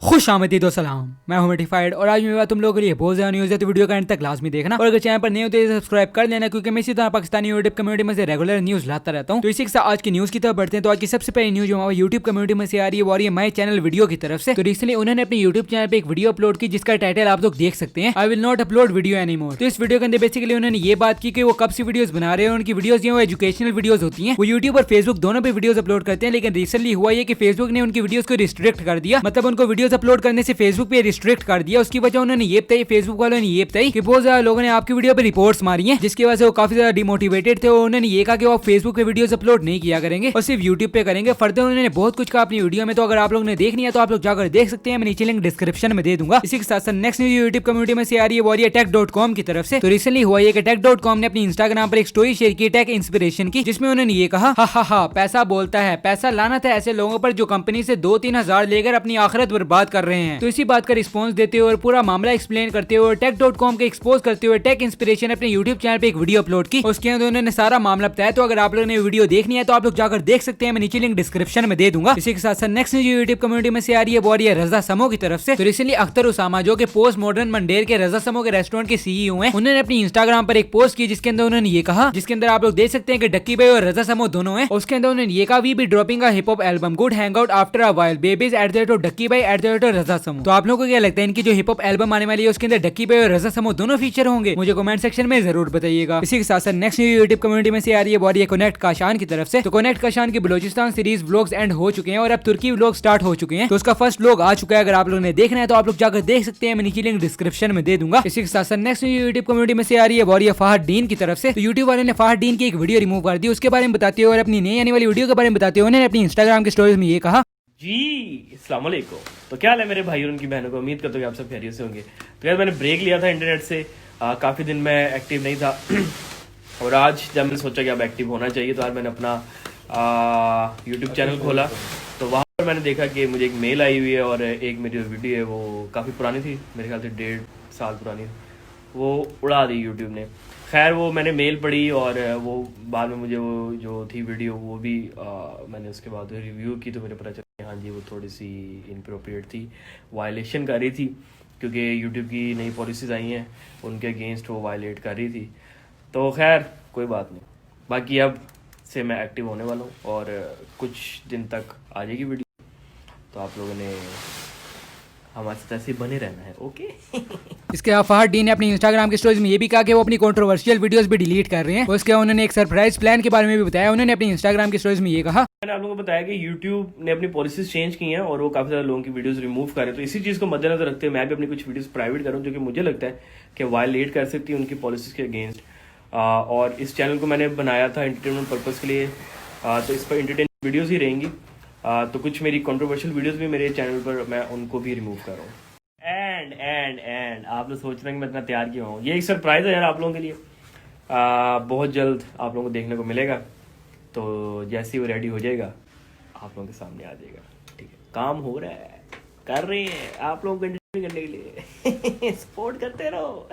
खुश आमदीद सलाम, मैं हूं मेटिफाइड और आज मेरे पास तुम लोगों के लिए बहुत ज्यादा न्यूज़ है, तो वीडियो का एंड तक लाजमी देखना। और अगर चैनल पर नए हो तो सब्सक्राइब कर लेना, क्योंकि मैं इसी तरह पाकिस्तानी यूट्यूब कम्युनिटी में से रेगुलर न्यूज़ लाता रहता हूं। तो इसी के साथ आज की न्यूज़ की तरफ बढ़ते हैं। तो आज की सबसे पहली न्यूज़ हमारे यूट्यूब कम्युनिटी में से आ रही है, वो रही है माई चैनल वीडियो की तरफ से। तो रिसेंटली उन्होंने अपने यूट्यूब चैनल पे एक वीडियो अपलोड की, जिसका टाइटल आप लोग देख सकते हैं, I will not upload video anymore. तो इस वीडियो के अंदर बेसिकली उन्होंने ये बात की कि वो कब से वीडियोस बना रहे हैं। उनकी वीडियोस जो है एजुकेशनल वीडियोस होती हैं। वो यूट्यूब और फेसबुक दोनों पे वीडियोस अपलोड करते हैं, लेकिन रिसेंटली हुआ ये कि फेसबुक ने उनकी वीडियोस को रिस्ट्रिक्ट कर दिया। मतलब उनको वीडियोस अपलोड करने से फेसबुक पे रिस्ट्रिक्ट कर दिया। उसकी वजह उन्होंने ये बताई, फेसबुक वालों ने ये बताई कि बहुत ज्यादा लोगों ने आपकी वीडियो पे रिपोर्ट्स मारी हैं, जिसकी वजह से वो काफी ज्यादा डिमोटिवेटेड थे। उन्होंने ये कहा कि वो आप फेसबुक पे वीडियोस अपलोड नहीं किया करेंगे और सिर्फ यूट्यूब पे करेंगे। फर्दर उन्होंने बहुत कुछ कहा अपनी वीडियो में। तो अगर आप लोग ने देखनी है तो आप लोग जाकर देख सकते हैं, मैं नीचे लिंक डिस्क्रिप्शन में दे दूंगा। इसी के साथ साथ नेक्स्ट न्यूज़ यूट्यूब कम्युनिटी में से आ रही है, वो है tech.com की तरफ से। तो रिसेंटली हुआ है कि tech.com ने अपनी इंस्टाग्राम पर एक स्टोरी शेयर की टेक इंस्पिरेशन की, जिसमें उन्होंने ये कहा, हा पैसा बोलता है, पैसा लानत है ऐसे लोगों पर जो कंपनी से 2-3 हजार लेकर अपनी आखिरत बर्बाद कर रहे हैं। तो इसी बात का रिस्पॉन्स देते हुए और पूरा मामला एक्सप्लेन करते हुए tech.com के एक्सपोज करते हुए टेक इंस्पिरेशन अपने यूट्यूब चैनल पे एक वीडियो अपलोड की। उसके अंदर उन्होंने सारा मामला बताया। तो अगर आप लोगों ने वीडियो देखनी है तो आप लोग जाकर देख सकते हैं, मैं नीचे लिंक डिस्क्रिप्शन में दे दूंगा। इसी के साथ साथ नेक्स्ट न्यूज़ यूट्यूब कम्युनिटी में से आ रही है, वो है रजा समो की तरफ से। तो रिसेंटली अख्तर उसामा, जो कि पोस्ट मॉडर्न मंडेर के रजा समो के रेस्टोरेंट के सीईओ हैं, उन्होंने अपनी इंस्टाग्राम पर एक पोस्ट की, जिसके अंदर उन्होंने ये कहा, जिसके अंदर आप लोग देख सकते हैं कि डक्की भाई और रजा समो दोनों हैं। उसके अंदर उन्होंने ये कहा, we be dropping a hip hop album, good hang out after a while, babies at the rate of Ducky Bhai at the rate of Raza Samo. तो आप लोगों को क्या लगता है, इनकी जो हिप हॉप एल्बम आने वाली है उसके अंदर डक्की भाई और रजा समो दोनों फीचर होंगे? मुझे कमेंट सेक्शन में जरूर बताइएगा। इसी के साथ साथ नेक्स्ट यूट्यूब कम्युनिटी में से आ रही है, वो है कनेक्ट काशान की तरफ से। तो कनेक्ट काशान की बलोचिस्तान सीरीज व्लॉग्स एंड हो चुके हैं और अब तुर्की व्लॉग स्टार्ट हो चुके हैं। तो उसका फर्स्ट व्लॉग आ चुका है। अगर आप लोगों ने देखना है तो आप लोग जाकर देख सकते हैं, मैं नीचे लिंक डिस्क्रिप्शन में दे दूंगा। इसी के साथ साथ नेक्स्ट यूट्यूब कम्युनिटी में से आ रही है, वो है फहद डीन की तरफ से। तो यूट्यूब वाले ने फहद डीन की एक वीडियो रिमूव कर दी, उसके बारे में बताते हुए और अपनी नई आने वाली वीडियो के बारे में बताते हुए उन्होंने अपनी इंस्टाग्राम की स्टोरीज में ये कहा, जी अस्सलाम वालेकुम। तो क्या हाल है मेरे भाई और उनकी बहनों को, उम्मीद करता हूँ कि आप सब खैरियत से होंगे। तो यार मैंने ब्रेक लिया था इंटरनेट से, काफ़ी दिन मैं एक्टिव नहीं था और आज जब मैंने सोचा कि अब एक्टिव होना चाहिए, तो आज मैंने अपना यूट्यूब चैनल खोला। तो वहाँ पर मैंने देखा कि मुझे एक मेल आई हुई है और एक मेरी जो वीडियो है वो काफ़ी पुरानी थी, मेरे ख्याल से 1.5 साल पुरानी, वो उड़ा दी यूट्यूब ने। खैर वो मैंने मेल पढ़ी और वो बाद में मुझे वो जो थी वीडियो वो भी मैंने उसके बाद रिव्यू की, तो मुझे पता चला हाँ जी वो थोड़ी सी इनप्रोप्रिएट थी, वायलेशन कर रही थी, क्योंकि यूट्यूब की नई पॉलिसीज़ आई हैं उनके अगेंस्ट वो वायलेट कर रही थी। तो खैर कोई बात नहीं, बाकी अब से मैं एक्टिव होने वाला हूँ और कुछ दिन तक आ जाएगी वीडियो, तो आप लोगों ने हमारे साथ ऐसे बने रहना है, ओके। इसके अलावा फहद डीन ने अपनी इंस्टाग्राम की स्टोरीज में ये भी कहा कि वो अपनी कंट्रोवर्शियल वीडियोस भी डिलीट कर रहे हैं। उसके बाद उन्होंने एक सरप्राइज प्लान के बारे में भी बताया। उन्होंने अपनी इंस्टाग्राम की स्टोरीज में ये कहा, मैंने आप लोगों को बताया कि YouTube ने अपनी पॉलिसीज चेंज की हैं और वो काफ़ी ज़्यादा लोगों की वीडियोस रिमूव कर रहे हैं। तो इसी चीज़ को मद्देनजर रखते हुए मैं भी अपनी कुछ वीडियोस प्राइवेट करूँ, जो कि मुझे लगता है कि वायलेट कर सकती है उनकी पॉलिसीज के अगेंस्ट। और इस चैनल को मैंने बनाया था एंटरटेनमेंट पर्पज़ के लिए, तो इस पर एंटरटेनमेंट वीडियोज़ ही रहेंगी। तो कुछ मेरी कंट्रोवर्शियल वीडियोज़ भी मेरे चैनल पर मैं उनको भी रिमूव कर रहा हूँ। एंड आप लोग सोच रहे हैं कि मैं इतना तैयार क्यों हूँ, ये एक सरप्राइज़ है यार आप लोगों के लिए। बहुत जल्द आप लोगों को देखने को मिलेगा, तो जैसे ही वो रेडी हो जाएगा आप लोगों के सामने आ जाएगा, ठीक है। काम हो रहा है, कर रहे हैं, आप लोगों को एंटरटेन करने के लिए सपोर्ट करते रहो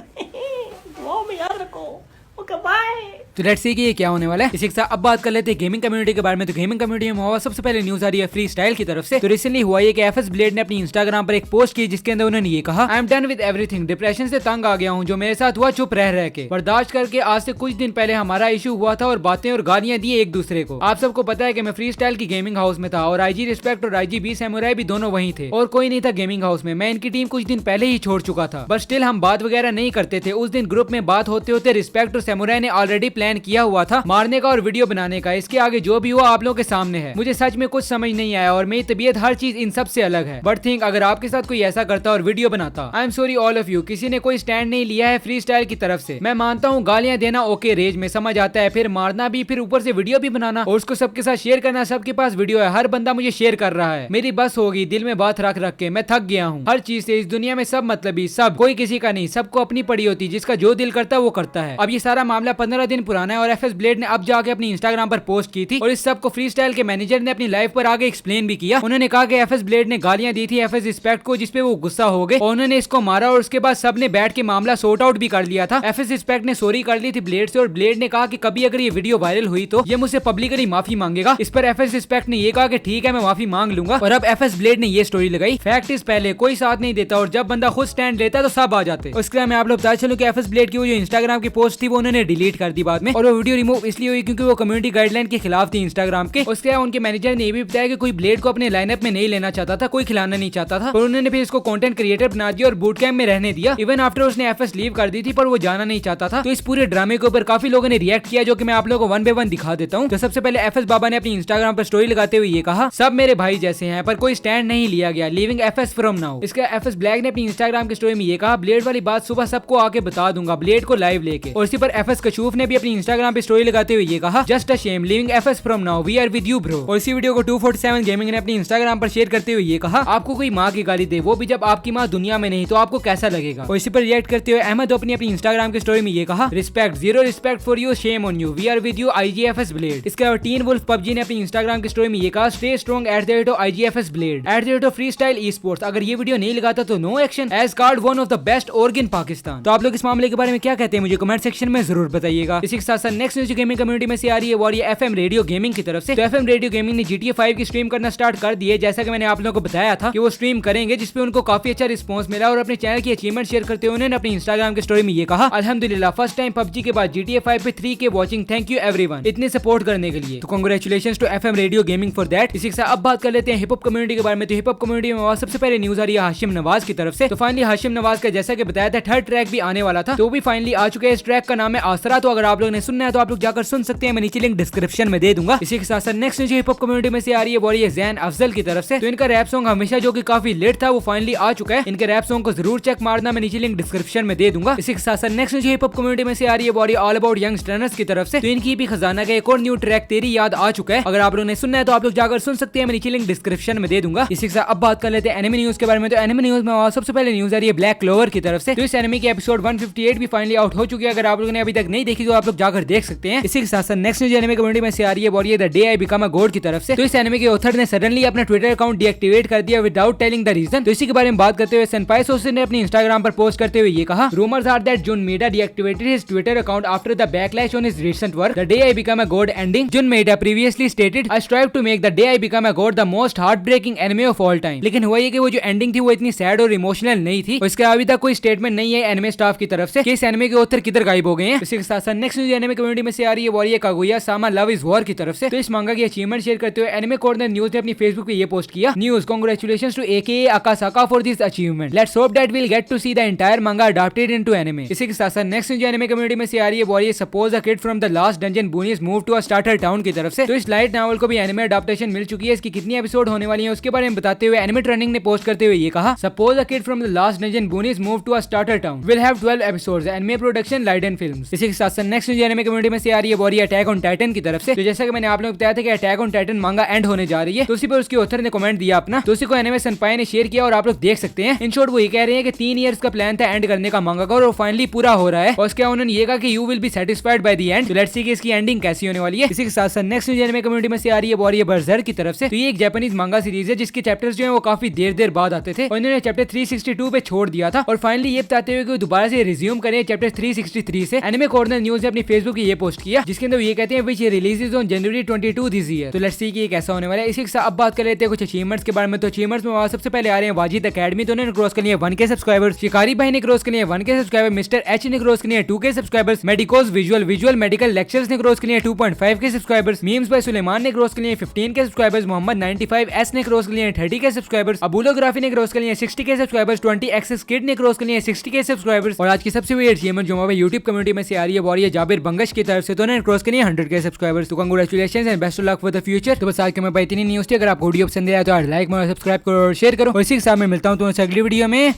वो में याद रखो, ओके बाय। तो लेट्स सी कि ये क्या होने वाला है। इसी के साथ अब बात कर लेते हैं गेमिंग कम्युनिटी के बारे में। तो गेमिंग कम्युनिटी में हुआ सबसे पहले न्यूज आ रही है फ्री स्टाइल की तरफ से। तो रिसेंटली हुआ ये कि एफएस ब्लेड ने अपनी इंस्टाग्राम पर एक पोस्ट की, जिसके अंदर उन्होंने ये कहा, I am done with everything, depression से तंग आ गया हूँ, जो मेरे साथ हुआ चुप रह के बर्दाश्त करके। आज से कुछ दिन पहले हमारा इशू हुआ था और बातें और गालियां दी एक दूसरे को। आप सबको पता है कि मैं फ्री स्टाइल की गेमिंग हाउस में था और आईजी रिस्पेक्ट और आईजी बी सैमुराई भी दोनों वहीं थे और कोई नहीं था गेमिंग हाउस में। मैं इनकी टीम कुछ दिन पहले ही छोड़ चुका था, बट स्टिल हम बात वगैरह नहीं करते थे। उस दिन ग्रुप में बात होते होते रिस्पेक्ट और सैमुराई ने ऑलरेडी प्लान किया हुआ था मारने का और वीडियो बनाने का। इसके आगे जो भी हुआ आप लोगों के सामने है। मुझे सच में कुछ समझ नहीं आया और मेरी तबीयत हर चीज इन सब से अलग है। बट थिंक अगर आपके साथ कोई ऐसा करता और वीडियो बनाता, I am sorry all of you. किसी ने कोई स्टैंड नहीं लिया है फ्री स्टाइल की तरफ से। मैं मानता हूँ गालियां देना ओके, रेज में समझ आता है, फिर मारना भी, फिर ऊपर से वीडियो भी बनाना और उसको सबके साथ शेयर करना। सबके पास वीडियो है, हर बंदा मुझे शेयर कर रहा है। मेरी बस होगी, दिल में बात रख रख के मैं थक गया हूँ हर चीज से। इस दुनिया में सब मतलबी, सब कोई किसी का नहीं, सबको अपनी पड़ी होती, जिसका जो दिल करता है वो करता है। अब ये सारा मामला 15 दिन पुराना है और एफएस ब्लेड ने अब जाके अपनी इंस्टाग्राम पर पोस्ट की थी और इस सब को फ्री स्टाइल के मैनेजर ने अपनी लाइफ पर आगे एक्सप्लेन भी किया। उन्होंने कहा कि एफएस ब्लेड ने गालियां दी थी एफएस रिस्पेक्ट को, जिसपे वो गुस्सा हो गए और उन्होंने इसको मारा और उसके बाद सबने बैठ के मामला सॉर्ट आउट भी कर लिया था। एफएस रिस्पेक्ट ने सॉरी कर ली थी ब्लेड से और ब्लेड ने कहा कि कभी अगर ये वीडियो वायरल हुई तो ये मुझसे पब्लिकली माफी मांगेगा। इस पर एफएस रिस्पेक्ट ने ये कहा कि ठीक है मैं माफी मांग लूंगा। और अब एफएस ब्लेड ने ये स्टोरी लगाई, फैक्ट इज पहले कोई साथ नहीं देता और जब बंदा खुद स्टैंड लेता है तो सब आ जाते हैं। उसके बाद मैं आप लोग बता चलूं कि एफएस ब्लेड की वो जो इंस्टाग्राम की पोस्ट थी वो उन्होंने डिलीट कर दी बाद में, और वो वीडियो रिमूव इसलिए हुई क्योंकि वो कम्युनिटी गाइडलाइन के खिलाफ थी इंस्टाग्राम के। उसके बाद उनके मैनेजर ने ये भी बताया कि कोई ब्लेड को अपने लाइनअप में नहीं लेना चाहता था, कोई खिलाना नहीं चाहता था, और उन्होंने फिर इसको कंटेंट क्रिएटर बना दिया और बूट कैंप में रहने दिया। इवन आफ्टर उसने एफएस लीव कर दी थी पर वो जाना नहीं चाहता था। तो इस पूरे ड्रामे के ऊपर काफी लोगों ने रिएक्ट किया जो कि मैं आप लोगों को वन बाय वन दिखा देता हूँ। तो सबसे पहले एफएस बाबा ने अपनी इंस्टाग्राम पर स्टोरी लगाते हुए ये कहा, सब मेरे भाई जैसे हैं पर कोई स्टैंड नहीं लिया गया, लीविंग एफएस फ्रॉम नाउ। इसके एफएस ब्लैक ने अपनी इंस्टाग्राम की स्टोरी में ये कहा, ब्लेड वाली बात सुबह सबको आके बता दूंगा, ब्लेड को लाइव लेके। और इसी पर एफएस कशूफ ने भी अपनी इंस्टाग्राम पे स्टोरी लगाते हुए ये कहा, just a shame, leaving FS from now, we are with you bro. और इसी वीडियो को 247 गेमिंग ने अपनी इंस्टाग्राम पर शेयर करते हुए ये कहा, आपको कोई माँ की गाली दे, वो भी जब आपकी माँ दुनिया में नहीं, तो आपको कैसा लगेगा। और इसी पर रिएक्ट करते हुए अहमद अपनी इंस्टाग्राम की स्टोरी में ये कहा, respect, zero respect for you, shame on you, we are with you IGFS blade. इसके अलावा टीन वुल्फ पबजी ने अपनी इंस्टाग्राम की स्टोरी में ये कहा, stay strong at the rate of IGFS blade, at the rate of free style e sports. अगर ये वीडियो नहीं लगाता तो no action, as card one of the best org in Pakistan. तो आप लोग इस मामले के बारे में क्या कहते हैं मुझे कमेंट सेक्शन में जरूर बताइएगा। इसी के साथ साथ नेक्स्ट न्यूज गेमिंग कम्युनिटी में से आ रही है और ये एफएम रेडियो गेमिंग की तरफ से। तो एफएम रेडियो गेमिंग ने GTA 5 की स्ट्रीम करना स्टार्ट कर दी है, जैसा कि मैंने आप लोगों को बताया था कि वो स्ट्रीम करेंगे, जिसपे उनको काफी अच्छा रिस्पांस मिला। और अपने चैनल की अचीवमेंट शेयर करते हुए उन्होंने अपनी इंस्टाग्राम की स्टोरी में ये कहा, अल्हम्दुलिल्लाह फर्स्ट टाइम PUBG के बाद GTA 5 पे 3K watching, thank you everyone इतने सपोर्ट करने के लिए। तो congratulations to FM radio gaming for that. इसी के साथ अब बात कर लेते हैं हिप हॉप कम्युनिटी के बारे में। तो हिप हॉप कम्युनिटी में सबसे पहले न्यूज आ रही है हाशिम नवाज की तरफ से। तो फाइनली हाशिम नवाज का जैसा कि बताया था थर्ड ट्रैक भी आने वाला था, तो भी फाइनली आ चुके हैं। इस ट्रैक का नाम है आसरा। तो अगर आप लोग ने सुनना है तो आप लोग जाकर सुन सकते हैं, मैं नीचे लिंक डिस्क्रिप्शन में दे दूंगा। इसी के साथ साथ next news hip hop community में से आ रही है वो ये जैन अफजल की तरफ से। तो इनका रैप सॉन्ग हमेशा जो कि काफी लेट था वो फाइनली आ चुका है। इनके रैप सॉन्ग को जरूर चेक मारना, मैं नीचे लिंक डिस्क्रिप्शन में दे दूंगा। इसी के साथ साथ next news hip hop community में से आ रही है वो ऑल अबाउट यंग स्टर्नर्स की तरफ से। तो इनकी भी खजाना का एक और न्यू ट्रैक तेरी याद आ चुका है। अगर आप लोगों ने सुनना है तो आप लोग जाकर सुन सकते हैं, मैं नीचे लिंक डिस्क्रिप्शन में दे दूंगा। इसी के साथ अब बात कर लेते हैं एनिमे न्यूज के बारे में। तो एनिमे न्यूज में सबसे पहले न्यूज आ रही है ब्लैक क्लोवर की तरफ से। तो इस एनिमे की एपिसोड 158 भी फाइनली आउट हो चुकी है। अगर आप लोगों ने अभी तक नहीं देखी तो आप लोग जाकर देख सकते हैं। इसी के साथ साथ नेक्स्ट न्यूज एनिमे कम्युनिटी में से आ रही है वो the day I become a God की तरफ से। तो इस एनिमे के ऑथर ने सडनली अपना ट्विटर अकाउंट डीएक्टिवेट कर दिया विदाउट टेलिंग द रीजन। तो इसी के बारे में बात करते हुए सेनपाई सोर्सेज ने अपनी इंस्टाग्राम पर पोस्ट करते हुए ये कहा, rumours are that Jun Maeda deactivated his Twitter account after the backlash on his recent work the day I become a god ending. Jun Maeda previously stated I strive to make the day I become a god the most heart breaking anime of all time. लेकिन हुआ ये कि वो जो ending थी वो इतनी sad और इमोशनल नहीं थी। इसके अभी तक कोई स्टेटमेंट नहीं है एनिमे स्टाफ की तरफ से कि इस एनिमे के ऑथर किधर गायब हो गए हैं। इसी के साथ साथ नेक्स्ट न्यूज एनिमे कम्युनिटी में से आ रही है वो Kaguya Sama love is war की तरफ से। तो इस मांगा की अचीवमेंट शेयर करते हुए एनिमे कॉर्नर न्यूज ने अपनी फेसबुक पे ये पोस्ट किया, news congratulations to AKA Akasaka for this achievement, let's hope that we'll get to see the entire manga adopted into anime. इसी के साथ साथ नेक्स्ट न्यूज एनिमे कम्युनिटी में से आ रही है वो suppose a kid from the last dungeon boonies move to a starter town की तरफ से। तो इस लाइट नॉवल को भी एनिमे अडॉप्टेशन मिल चुकी है। इसकी कितनी एपिसोड होने वाली है उसके बारे में बताते हुए एनिमे ट्रेंडिंग ने पोस्ट करते हुए ये कहा, suppose a kid from the last dungeon boonies move to a starter town will have 12 episodes anime production Liden films. इसी के साथ साथ नेक्स्ट न्यूज एनिमे कम्युनिटी में से आ रही है वो अटैक ऑन टाइटन की तरफ से। तो जैसा कि मैंने आप लोगों को बताया था कि अटैक ऑन टाइटन मांगा एंड होने जा रही है, तो उसी पर उसके ऑथर ने कमेंट दिया अपना, तो उसी को एनिमे सनपाई ने शेयर किया और आप लोग देख सकते हैं। इन शॉर्ट वो ये कह रहे हैं कि 3 इयर्स का प्लान था एंड करने का मांगा का और फाइनली पूरा हो रहा है। और उसके उन्होंने ये कहा कि you will be satisfied by the end. तो लेट्स सी कि इसकी एंडिंग कैसी होने वाली है। इसी के साथ साथ नेक्स्ट न्यूज एनिमे कम्युनिटी में से आ रही है वो बर्जर की तरफ से। तो ये एक जापानीज मांगा सीरीज है जिसके चैप्टर्स जो है वो काफी देर बाद आते थे और इन्होंने चैप्टर 362 पे छोड़ दिया था और फाइनली ये बताते हुए कि दोबारा से रिज्यूम करें चैप्टर 363 से। एनिमे कॉर्नर न्यूज ने अपनी फेसबुक पे ये पोस्ट किया जिसके अंदर ये कहते हैं which releases on January 22 this year. तो लेट्स सी कि ये कैसा होने वाला है। इसी के साथ अब बात कर लेते हैं कुछ अचीवमेंट्स के बारे में। तो अचीवमेंट्स में सबसे पहले आ रहे हैं वाजिद एकेडमी, तो उन्होंने क्रॉस कर लिया 1K सब्सक्राइबर्स। शिकारी भाई ने क्रॉस कर लिया 1K सब्सक्राइबर। मिस्टर एच ने क्रॉस कर लिया 2K subscribers. Medicos visual medical lectures ने क्रॉस कर लिया 2.5K subscribers. Memes bye Suleman ने क्रॉस कर लिया 15K सब्सक्राइबर्स। मोहम्मद 95S ने क्रॉस कर लिया 30K सब्सक्राइबर्स। अबुलोग्राफी ने क्रॉस कर लिया 60K सब्सक्राइबर्स। 20X किड ने क्रॉस कर लिया 60K सब्सक्राइबर्स। और आज की सबसे बड़ी अचीवमेंट जो हमारे YouTube कम्युनिटी में से आ रही है वो जाबिर बंगश की तरफ से, तो उन्होंने क्रॉस कर लिया 100K सब्सक्राइबर्स। तो congratulations and best of luck for the future. तो बस आज के मैं इतनी न्यूज़ थी। अगर आपको वीडियो पसंद आया तो लाइक करो, सब्सक्राइब करो और शेयर करो। और इसी के साथ मैं मिलता हूँ तो अगली वीडियो में।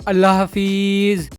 अल्लाह हाफिज।